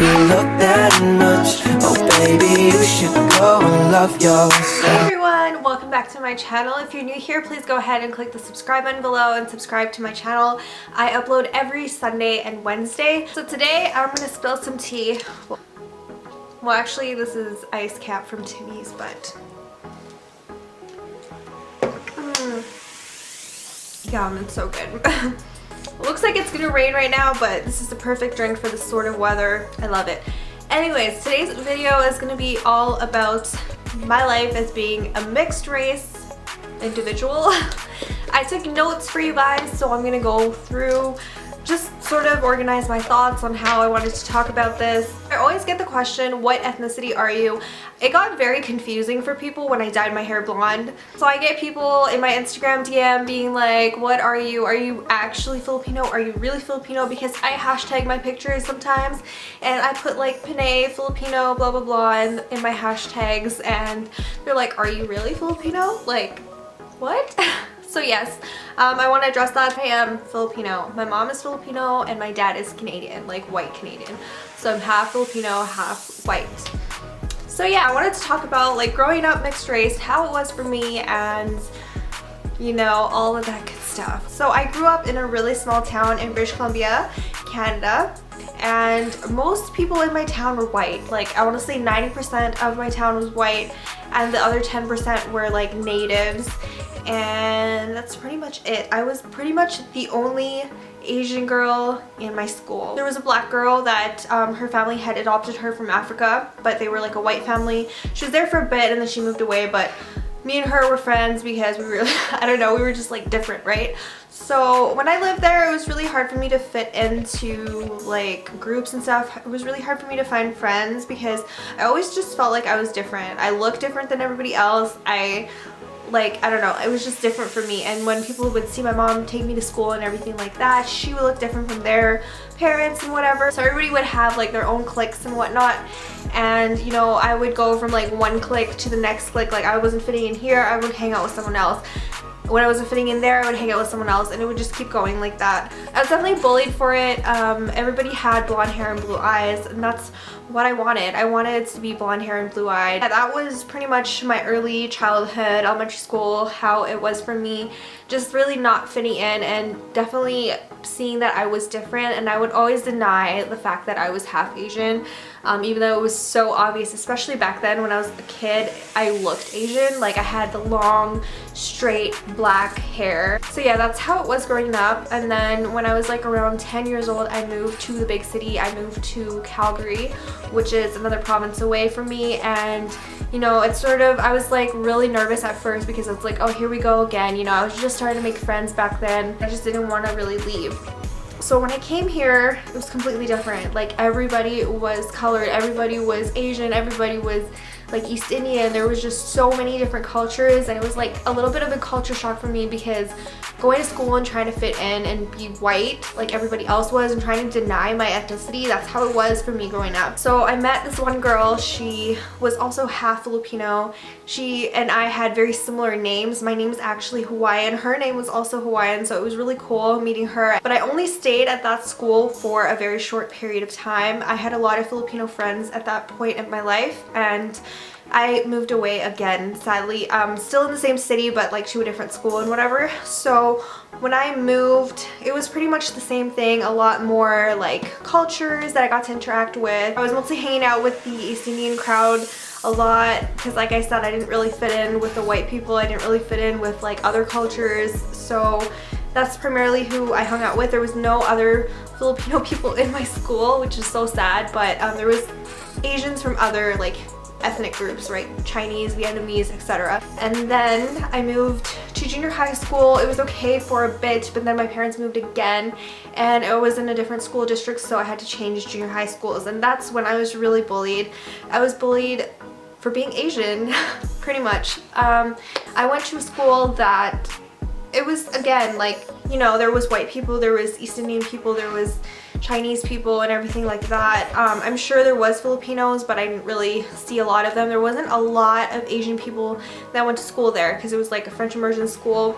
you look that much. Oh baby, you should go and love yourself. Hey everyone, welcome back to my channel. If you're new here, please go ahead and click the subscribe button below and subscribe to my channel. I upload every Sunday and Wednesday. So today I'm going to spill some tea. Well, actually this is ice cap from Timmy's, but yum, it's so good. It looks like it's gonna rain right now, but this is the perfect drink for this sort of weather. I love it. Anyways, today's video is gonna be all about my life as being a mixed race individual. I took notes for you guys, so I'm gonna go through, just sort of organize my thoughts on how I wanted to talk about this. I always get the question, what ethnicity are you? It got very confusing for people when I dyed my hair blonde. So I get people in my Instagram DM being like, what are you? Are you actually Filipino? Are you really Filipino? Because I hashtag my pictures sometimes and I put like Pinay, Filipino, blah blah blah in my hashtags, and they're like, are you really Filipino? Like, what? So yes, I want to address that. I am Filipino. My mom is Filipino and my dad is Canadian, like white Canadian. So I'm half Filipino, half white. So yeah, I wanted to talk about like growing up mixed race, how it was for me, and you know, all of that good stuff. So I grew up in a really small town in British Columbia, Canada, and most people in my town were white. Like I want to say 90% of my town was white and the other 10% were like natives. And that's pretty much it. I was pretty much the only Asian girl in my school. There was a black girl that her family had adopted her from Africa, but they were like a white family. She was there for a bit and then she moved away, but me and her were friends because we were, I don't know, we were just like different, right? So when I lived there, it was really hard for me to fit into like groups and stuff. It was really hard for me to find friends because I always just felt like I was different. I looked different than everybody else. I don't know, it was just different for me. And when people would see my mom take me to school and everything like that, she would look different from their parents and whatever. So everybody would have like their own cliques and whatnot. And you know, I would go from like one clique to the next clique. Like I wasn't fitting in here, I would hang out with someone else. When I wasn't fitting in there, I would hang out with someone else, and it would just keep going like that. I was definitely bullied for it. Everybody had blonde hair and blue eyes, and that's what I wanted. I wanted to be blonde hair and blue eyed. That was pretty much my early childhood, elementary school, how it was for me. Just really not fitting in and definitely seeing that I was different, and I would always deny the fact that I was half Asian. Even though it was so obvious, especially back then when I was a kid, I looked Asian. Like I had the long, straight, black hair. So yeah, that's how it was growing up. And then when I was like around 10 years old, I moved to the big city. I moved to Calgary, which is another province away from me. And you know, it's sort of, I was like really nervous at first because it's like, oh, here we go again. You know, I was just starting to make friends back then. I just didn't want to really leave. So when I came here, it was completely different. Like everybody was colored, everybody was Asian, everybody was like East Indian. There was just so many different cultures, and it was like a little bit of a culture shock for me because going to school and trying to fit in and be white like everybody else was and trying to deny my ethnicity, that's how it was for me growing up. So I met this one girl. She was also half Filipino. She and I had very similar names. My name is actually Hawaiian. Her name was also Hawaiian, so it was really cool meeting her. But I only stayed at that school for a very short period of time. I had a lot of Filipino friends at that point in my life, and I moved away again, sadly. Still in the same city, but like to a different school and whatever. So when I moved, it was pretty much the same thing. A lot more like cultures that I got to interact with. I was mostly hanging out with the East Indian crowd a lot because, like I said, I didn't really fit in with the white people. I didn't really fit in with like other cultures. So that's primarily who I hung out with. There was no other Filipino people in my school, which is so sad, but there was Asians from other like ethnic groups, right? Chinese, Vietnamese, etc. And then I moved to junior high school. It was okay for a bit, but then my parents moved again, and it was in a different school district, so I had to change junior high schools, and that's when I was really bullied. I was bullied for being Asian, pretty much. I went to a school that it was, again, like, you know, there was white people, there was East Indian people, there was Chinese people and everything like that. I'm sure there was Filipinos, but I didn't really see a lot of them. There wasn't a lot of Asian people that went to school there because it was like a French immersion school.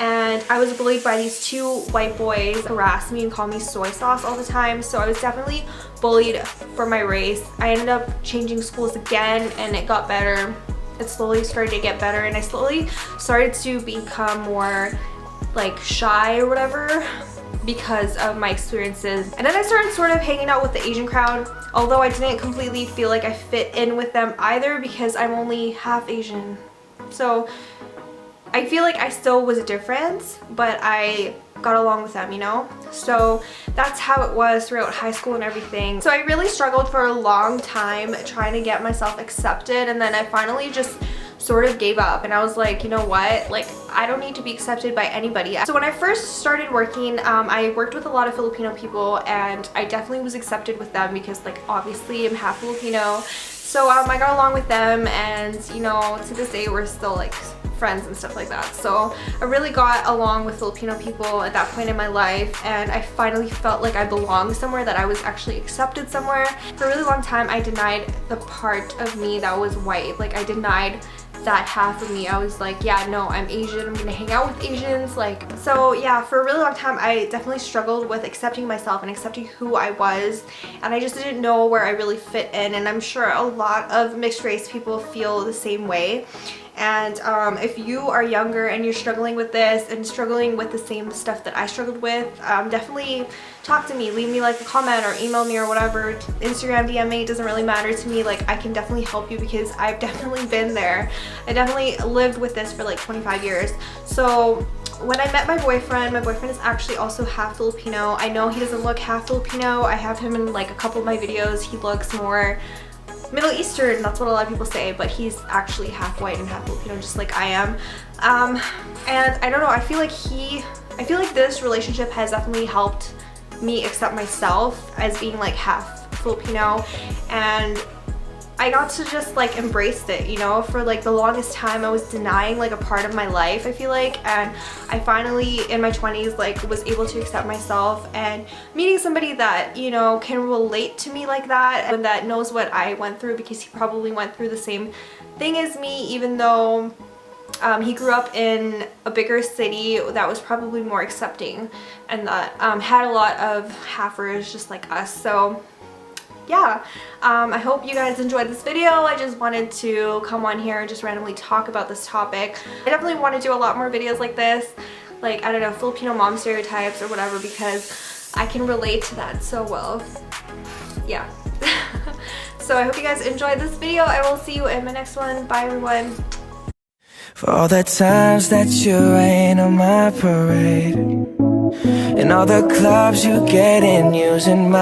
and I was bullied by these two white boys, harass me and call me soy sauce all the time. So I was definitely bullied for my race. I ended up changing schools again, and it got better. It slowly started to get better, and I slowly started to become more like shy or whatever because of my experiences. And then I started sort of hanging out with the Asian crowd, although I didn't completely feel like I fit in with them either because I'm only half Asian. So I feel like I still was different, but I got along with them, you know? So that's how it was throughout high school and everything. So I really struggled for a long time trying to get myself accepted, and then I finally just sort of gave up, and I was like, you know what, like I don't need to be accepted by anybody. So when I first started working, I worked with a lot of Filipino people, and I definitely was accepted with them because like obviously I'm half Filipino. So I got along with them, and you know, to this day we're still like friends and stuff like that. So I really got along with Filipino people at that point in my life, and I finally felt like I belonged somewhere, that I was actually accepted somewhere. For a really long time I denied the part of me that was white. Like I denied that half of me. I was like, yeah, no, I'm Asian, I'm gonna hang out with Asians. Like, so yeah, for a really long time I definitely struggled with accepting myself and accepting who I was, and I just didn't know where I really fit in. And I'm sure a lot of mixed race people feel the same way. And if you are younger and you're struggling with this and struggling with the same stuff that I struggled with, definitely talk to me. Leave me like a comment or email me or whatever. Instagram DM me, it doesn't really matter to me. Like I can definitely help you because I've definitely been there. I definitely lived with this for like 25 years. So when I met my boyfriend is actually also half Filipino. I know he doesn't look half Filipino. I have him in like a couple of my videos. He looks more Middle Eastern, that's what a lot of people say, but he's actually half white and half Filipino, just like I am. And I don't know, I feel like this relationship has definitely helped me accept myself as being like half Filipino, and I got to just like embrace it, you know. For like the longest time I was denying like a part of my life, I feel like, and I finally in my 20s like was able to accept myself, and meeting somebody that, you know, can relate to me like that and that knows what I went through, because he probably went through the same thing as me, even though he grew up in a bigger city that was probably more accepting and that had a lot of halfers just like us. So yeah, I hope you guys enjoyed this video. I just wanted to come on here and just randomly talk about this topic. I definitely want to do a lot more videos like this, like, I don't know, Filipino mom stereotypes or whatever, because I can relate to that so well. Yeah. So I hope you guys enjoyed this video. I will see you in my next one. Bye everyone. For all the times that you rain on my parade, and all the clubs you get in using my